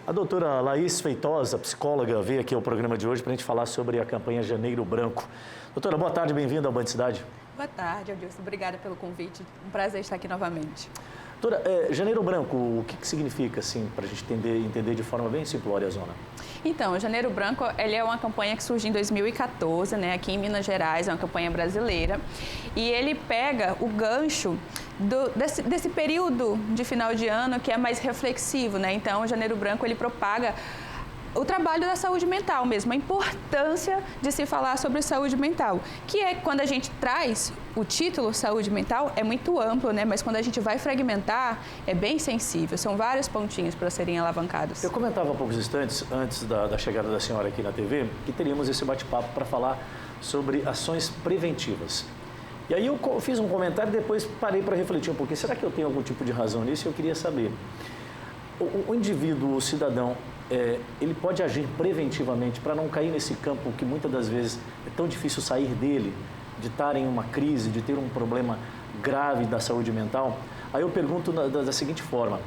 A doutora Laís Feitosa, psicóloga, veio aqui ao programa de hoje para a gente falar sobre a campanha Janeiro Branco. Doutora, boa tarde, bem-vinda ao Band Cidade. Boa tarde, Adilson. Obrigada pelo convite. Um prazer estar aqui novamente. Doutora, Janeiro Branco, o que significa, assim, para a gente entender de forma bem simplória a zona? Então, o Janeiro Branco, ele é uma campanha que surgiu em 2014, né, aqui em Minas Gerais, é uma campanha brasileira, e ele pega o gancho desse período de final de ano que é mais reflexivo, né? Então, o Janeiro Branco, ele propaga o trabalho da saúde mental mesmo, a importância de se falar sobre saúde mental, que é quando a gente traz o título saúde mental, é muito amplo, né? Mas quando a gente vai fragmentar, é bem sensível, são vários pontinhos para serem alavancados. Eu comentava há poucos instantes, antes da chegada da senhora aqui na TV, que teríamos esse bate-papo para falar sobre ações preventivas. E aí eu fiz um comentário e depois parei para refletir um pouquinho, será que eu tenho algum tipo de razão nisso? Eu queria saber, o indivíduo, o cidadão, ele pode agir preventivamente para não cair nesse campo que muitas das vezes é tão difícil sair dele, de estar em uma crise, de ter um problema grave da saúde mental? Aí eu pergunto da seguinte forma,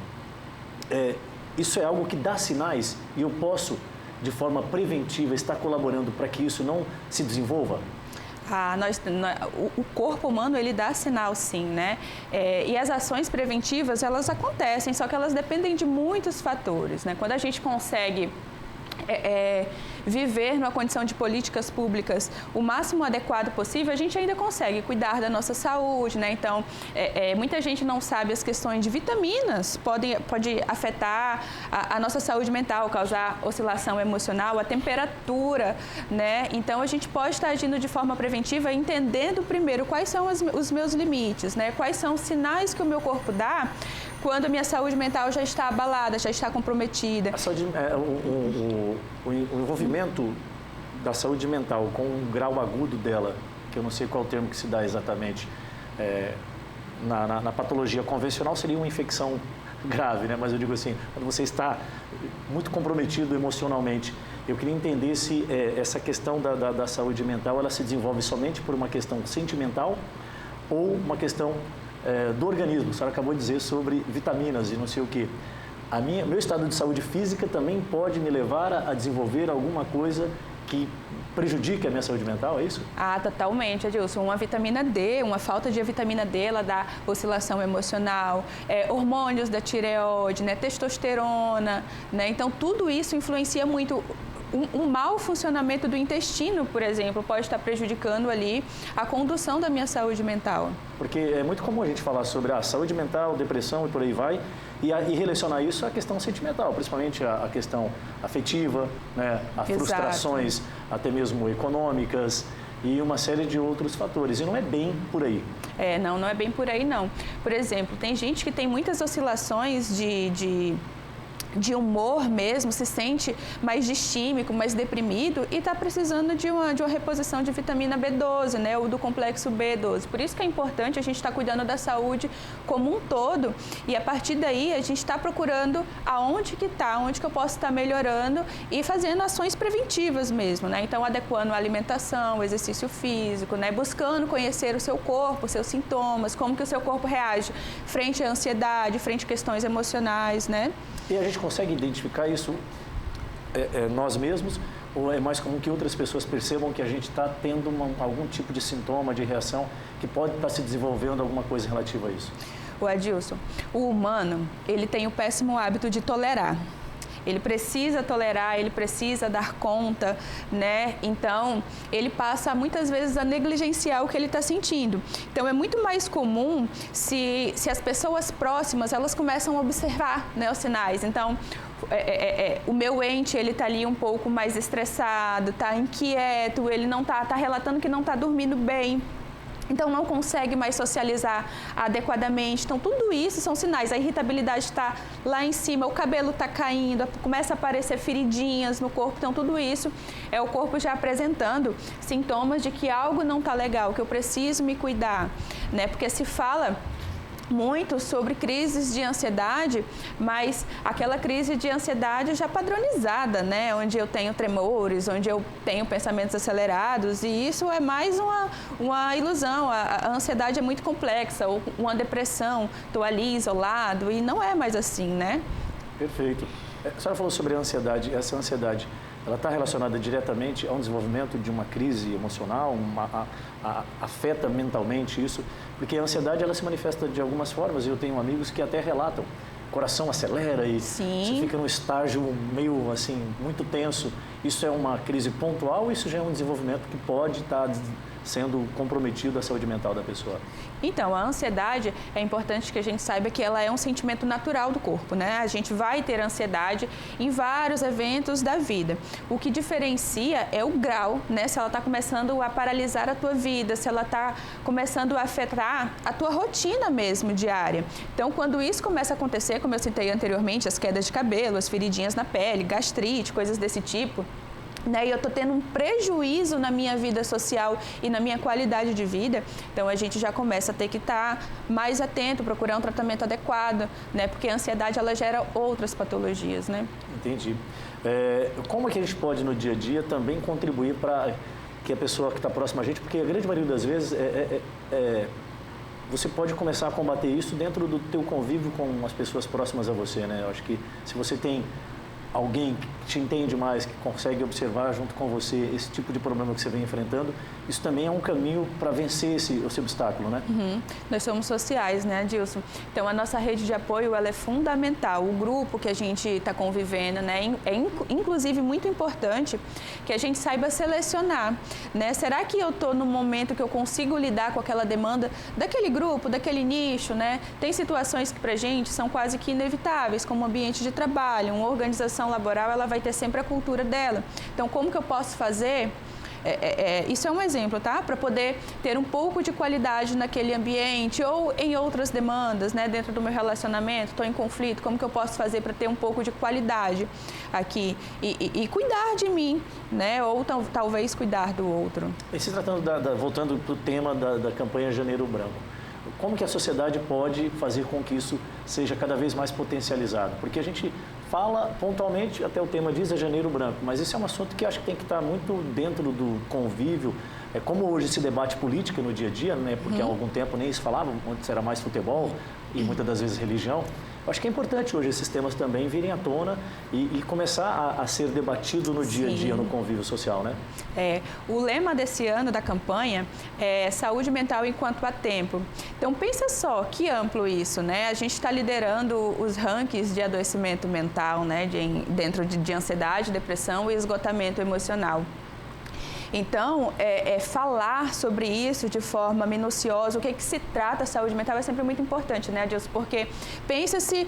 isso é algo que dá sinais e eu posso, de forma preventiva, estar colaborando para que isso não se desenvolva? O corpo humano, ele dá sinal sim, né? E as ações preventivas, elas acontecem, só que elas dependem de muitos fatores, né? Quando a gente consegue viver numa condição de políticas públicas o máximo adequado possível, a gente ainda consegue cuidar da nossa saúde, né? Então, muita gente não sabe as questões de vitaminas, pode afetar a nossa saúde mental, causar oscilação emocional, a temperatura, né? Então, a gente pode estar agindo de forma preventiva, entendendo primeiro quais são os meus limites, né? Quais são os sinais que o meu corpo dá quando a minha saúde mental já está abalada, já está comprometida. A saúde, o envolvimento da saúde mental com um grau agudo dela, que eu não sei qual o termo que se dá exatamente, na patologia convencional seria uma infecção grave, né? Mas eu digo assim, quando você está muito comprometido emocionalmente, eu queria entender se essa questão da saúde mental, ela se desenvolve somente por uma questão sentimental ou uma questão do organismo. A senhora acabou de dizer sobre vitaminas e não sei o quê. Meu estado de saúde física também pode me levar a desenvolver alguma coisa que prejudique a minha saúde mental, é isso? Totalmente, Adilson. Uma vitamina D, uma falta de vitamina D, ela dá oscilação emocional, hormônios da tireoide, né, testosterona, né? Então, tudo isso influencia muito. Um mau funcionamento do intestino, por exemplo, pode estar prejudicando ali a condução da minha saúde mental. Porque é muito comum a gente falar sobre a saúde mental, depressão e por aí vai, e relacionar isso à questão sentimental, principalmente a questão afetiva, né, a frustrações até mesmo econômicas e uma série de outros fatores. E não é bem por aí. Não é bem por aí, não. Por exemplo, tem gente que tem muitas oscilações de humor mesmo, se sente mais distímico, mais deprimido e está precisando de uma reposição de vitamina B12, né, ou do complexo B12. Por isso que é importante a gente estar cuidando da saúde como um todo e a partir daí a gente está procurando onde que eu posso estar melhorando e fazendo ações preventivas mesmo, né? Então, adequando a alimentação, o exercício físico, né, buscando conhecer o seu corpo, os seus sintomas, como que o seu corpo reage frente à ansiedade, frente a questões emocionais, né? E a gente consegue identificar isso nós mesmos ou é mais comum que outras pessoas percebam que a gente está tendo algum tipo de sintoma, de reação que pode estar se desenvolvendo alguma coisa relativa a isso? O Adilson, o humano, ele tem o péssimo hábito de tolerar. Ele precisa tolerar, ele precisa dar conta, né? Então, ele passa muitas vezes a negligenciar o que ele está sentindo. Então, é muito mais comum se as pessoas próximas, elas começam a observar, né, os sinais. Então, o meu ente, ele está ali um pouco mais estressado, está inquieto, ele não tá relatando que não está dormindo bem. Então, não consegue mais socializar adequadamente. Então, tudo isso são sinais. A irritabilidade está lá em cima, o cabelo está caindo, começa a aparecer feridinhas no corpo. Então, tudo isso é o corpo já apresentando sintomas de que algo não está legal, que eu preciso me cuidar, né? Porque se fala muito sobre crises de ansiedade, mas aquela crise de ansiedade já padronizada, né? Onde eu tenho tremores, onde eu tenho pensamentos acelerados, e isso é mais uma ilusão. A ansiedade é muito complexa, ou uma depressão, estou ali isolado, e não é mais assim, né? Perfeito. A senhora falou sobre a ansiedade. Essa ansiedade, ela está relacionada diretamente ao desenvolvimento de uma crise emocional, afeta mentalmente isso? Porque a ansiedade, ela se manifesta de algumas formas, e eu tenho amigos que até relatam. O coração acelera e Sim. você fica num estágio meio, assim, muito tenso. Isso é uma crise pontual ou isso já é um desenvolvimento que pode estar sendo comprometido a saúde mental da pessoa? Então, a ansiedade, é importante que a gente saiba que ela é um sentimento natural do corpo, né? A gente vai ter ansiedade em vários eventos da vida. O que diferencia é o grau, né? Se ela está começando a paralisar a tua vida, se ela está começando a afetar a tua rotina mesmo diária. Então, quando isso começa a acontecer, como eu citei anteriormente, as quedas de cabelo, as feridinhas na pele, gastrite, coisas desse tipo, né, e eu estou tendo um prejuízo na minha vida social e na minha qualidade de vida, então a gente já começa a ter que estar mais atento, procurar um tratamento adequado, né, porque a ansiedade ela gera outras patologias, né? Entendi. Como é que a gente pode no dia a dia também contribuir para que a pessoa que está próxima a gente, porque a grande maioria das vezes você pode começar a combater isso dentro do teu convívio com as pessoas próximas a você, né? Eu acho que se você tem alguém que te entende mais, que consegue observar junto com você esse tipo de problema que você vem enfrentando, isso também é um caminho para vencer esse obstáculo, né? Uhum. Nós somos sociais, né, Adilson? Então, a nossa rede de apoio, ela é fundamental. O grupo que a gente está convivendo, né, é inclusive muito importante que a gente saiba selecionar, né? Será que eu estou no momento que eu consigo lidar com aquela demanda daquele grupo, daquele nicho, né? Tem situações que para a gente são quase que inevitáveis, como o ambiente de trabalho, uma organização laboral, ela vai ter sempre a cultura dela. Então, como que eu posso fazer? Isso é um exemplo, tá? Para poder ter um pouco de qualidade naquele ambiente ou em outras demandas, né? Dentro do meu relacionamento, estou em conflito, como que eu posso fazer para ter um pouco de qualidade aqui e cuidar de mim, né? Ou talvez cuidar do outro. E se tratando, voltando para o tema da campanha Janeiro Branco, como que a sociedade pode fazer com que isso seja cada vez mais potencializado? Porque a gente fala pontualmente, até o tema diz, é Janeiro Branco, mas esse é um assunto que acho que tem que estar muito dentro do convívio. É como hoje se debate política no dia a dia, né? Porque há algum tempo nem se falava, antes era mais futebol e muitas das vezes religião. Eu acho que é importante hoje esses temas também virem à tona e começar a ser debatido no dia a dia, no convívio social, né? O lema desse ano da campanha é saúde mental enquanto há tempo. Então, pensa só, que amplo isso, né? A gente está liderando os rankings de adoecimento mental, né? Dentro de ansiedade, depressão e esgotamento emocional. Então, falar sobre isso de forma minuciosa, o que se trata a saúde mental é sempre muito importante, né, Adilson? Porque pensa-se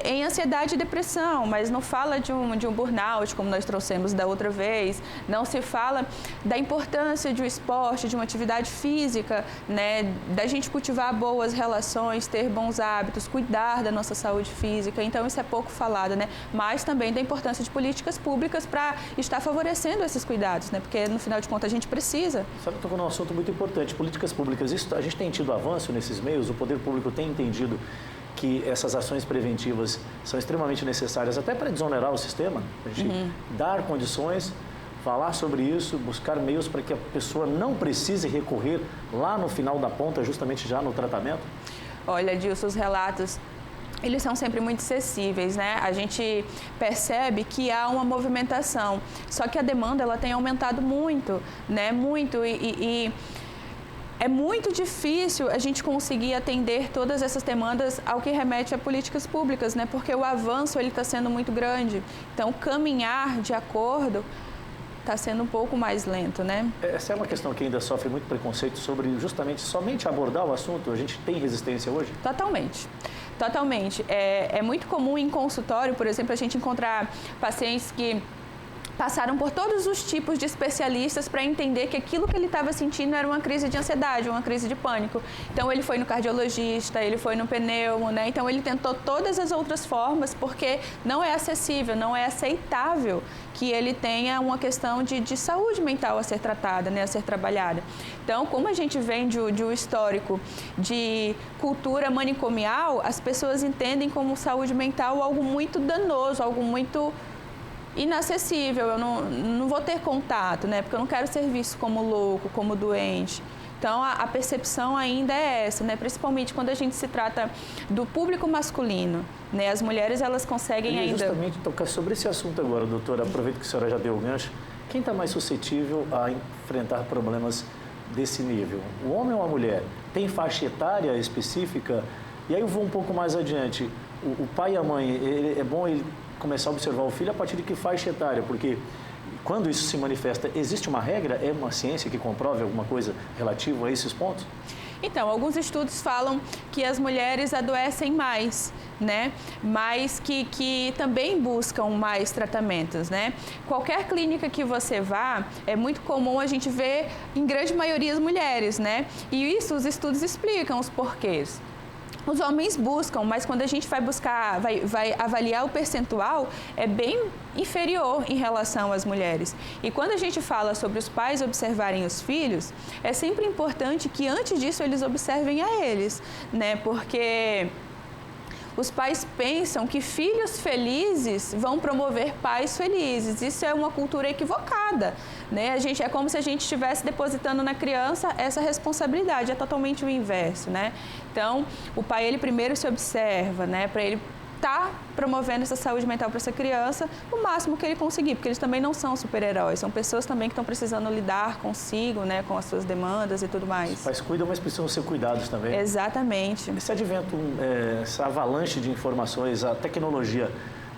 em ansiedade e depressão, mas não fala de um burnout, como nós trouxemos da outra vez, não se fala da importância de um esporte, de uma atividade física, né, da gente cultivar boas relações, ter bons hábitos, cuidar da nossa saúde física. Então, isso é pouco falado, né? Mas também da importância de políticas públicas para estar favorecendo esses cuidados, né? Porque no final de contas, a gente precisa. Você tocou num assunto muito importante, políticas públicas. Isso, a gente tem tido avanço nesses meios, o poder público tem entendido que essas ações preventivas são extremamente necessárias, até para desonerar o sistema, a gente dar condições, falar sobre isso, buscar meios para que a pessoa não precise recorrer lá no final da ponta, justamente já no tratamento? Olha, Adilson, os relatos eles são sempre muito acessíveis, né? A gente percebe que há uma movimentação, só que a demanda ela tem aumentado muito, né? Muito e é muito difícil a gente conseguir atender todas essas demandas ao que remete a políticas públicas, né? Porque o avanço ele está sendo muito grande. Então, caminhar de acordo está sendo um pouco mais lento, né? Essa é uma questão que ainda sofre muito preconceito sobre justamente somente abordar o assunto. A gente tem resistência hoje? Totalmente. Totalmente. É muito comum em consultório, por exemplo, a gente encontrar pacientes que passaram por todos os tipos de especialistas para entender que aquilo que ele estava sentindo era uma crise de ansiedade, uma crise de pânico. Então, ele foi no cardiologista, ele foi no pneumo, né? Então, ele tentou todas as outras formas porque não é acessível, não é aceitável que ele tenha uma questão de saúde mental a ser tratada, né? A ser trabalhada. Então, como a gente vem de um histórico de cultura manicomial, as pessoas entendem como saúde mental algo muito danoso, algo muito inacessível, eu não vou ter contato, né? Porque eu não quero ser visto como louco, como doente. Então, a percepção ainda é essa, né? Principalmente quando a gente se trata do público masculino, né? As mulheres, elas conseguem ainda... justamente tocar sobre esse assunto agora, doutora. Aproveito que a senhora já deu o gancho. Quem está mais suscetível a enfrentar problemas desse nível? O homem ou a mulher? Tem faixa etária específica? E aí eu vou um pouco mais adiante. O pai e a mãe, é bom ele começar a observar o filho a partir de que faixa etária? Porque quando isso se manifesta, existe uma regra? É uma ciência que comprove alguma coisa relativa a esses pontos? Então, alguns estudos falam que as mulheres adoecem mais, né? Mas que também buscam mais tratamentos, né? Qualquer clínica que você vá, é muito comum a gente ver, em grande maioria, as mulheres, né? E isso os estudos explicam os porquês. Os homens buscam, mas quando a gente vai buscar, vai avaliar o percentual, é bem inferior em relação às mulheres. E quando a gente fala sobre os pais observarem os filhos, é sempre importante que antes disso eles observem a eles, né? Porque os pais pensam que filhos felizes vão promover pais felizes. Isso é uma cultura equivocada, né? É como se a gente estivesse depositando na criança essa responsabilidade, é totalmente o inverso, né? Então, o pai, ele primeiro se observa, né? Para ele estar promovendo essa saúde mental para essa criança o máximo que ele conseguir, porque eles também não são super-heróis, são pessoas também que estão precisando lidar consigo, né, com as suas demandas e tudo mais. Os pais cuidam, mas precisam ser cuidados também. Exatamente. Esse advento, essa avalanche de informações, a tecnologia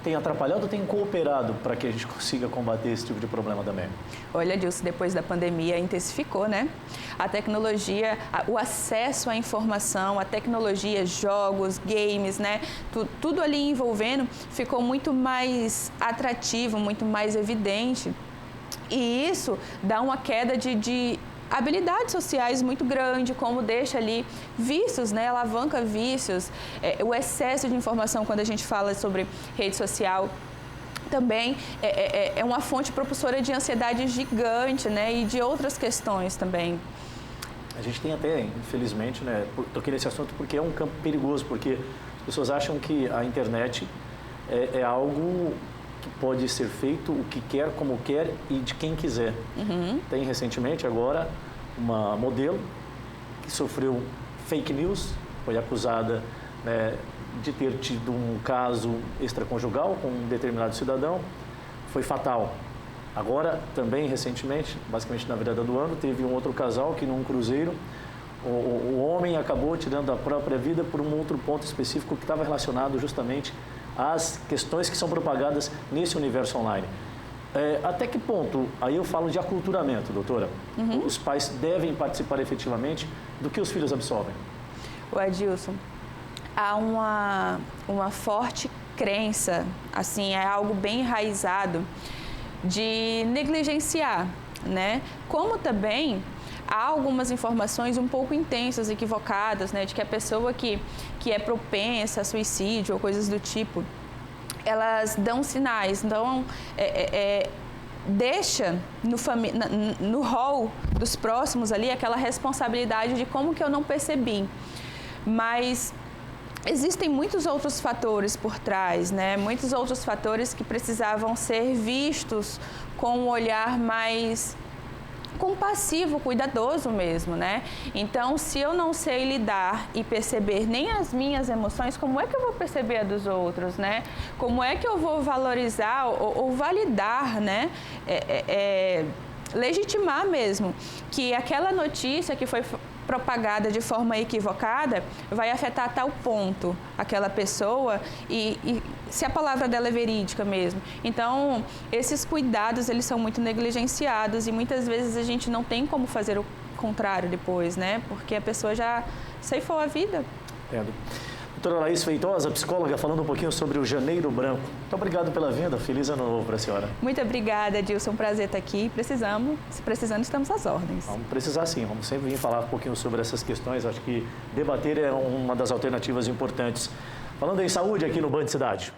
tem atrapalhado ou tem cooperado para que a gente consiga combater esse tipo de problema também? Olha, Dilson, depois da pandemia intensificou, né? A tecnologia, o acesso à informação, a tecnologia, jogos, games, né? Tudo ali envolvendo ficou muito mais atrativo, muito mais evidente. E isso dá uma queda de habilidades sociais muito grande, como deixa ali vícios, né? Alavanca vícios, o excesso de informação quando a gente fala sobre rede social também é uma fonte propulsora de ansiedade gigante, né? E de outras questões também. A gente tem até, infelizmente, né? Toquei nesse assunto porque é um campo perigoso, porque as pessoas acham que a internet é algo que pode ser feito o que quer, como quer e de quem quiser. Uhum. Tem recentemente agora uma modelo que sofreu fake news, foi acusada, né, de ter tido um caso extraconjugal com um determinado cidadão, foi fatal. Agora, também recentemente, basicamente na virada do ano, teve um outro casal que num cruzeiro, o homem acabou tirando a própria vida por um outro ponto específico que estava relacionado justamente as questões que são propagadas nesse universo online. Até que ponto, aí eu falo de aculturamento, doutora, uhum, os pais devem participar efetivamente do que os filhos absorvem? O Adilson, há uma forte crença, assim, é algo bem enraizado de negligenciar, né? Como também há algumas informações um pouco intensas, equivocadas, né? De que a pessoa que é propensa a suicídio ou coisas do tipo, elas dão sinais. Então, deixa no rol dos próximos ali aquela responsabilidade de como que eu não percebi. Mas existem muitos outros fatores por trás, né? Muitos outros fatores que precisavam ser vistos com um olhar mais compassivo, cuidadoso mesmo, né? Então, se eu não sei lidar e perceber nem as minhas emoções, como é que eu vou perceber a dos outros, né? Como é que eu vou valorizar ou validar, né? Legitimar mesmo que aquela notícia que foi propagada de forma equivocada vai afetar a tal ponto aquela pessoa e se a palavra dela é verídica mesmo. Então, esses cuidados, eles são muito negligenciados e muitas vezes a gente não tem como fazer o contrário depois, né? Porque a pessoa já ceifou a vida. Doutora Laís Feitosa, psicóloga, falando um pouquinho sobre o Janeiro Branco. Muito obrigado pela vinda. Feliz ano novo para a senhora. Muito obrigada, Dilson. Um prazer estar aqui. Se precisando, estamos às ordens. Vamos precisar sim. Vamos sempre vir falar um pouquinho sobre essas questões. Acho que debater é uma das alternativas importantes. Falando em saúde aqui no Band Cidade.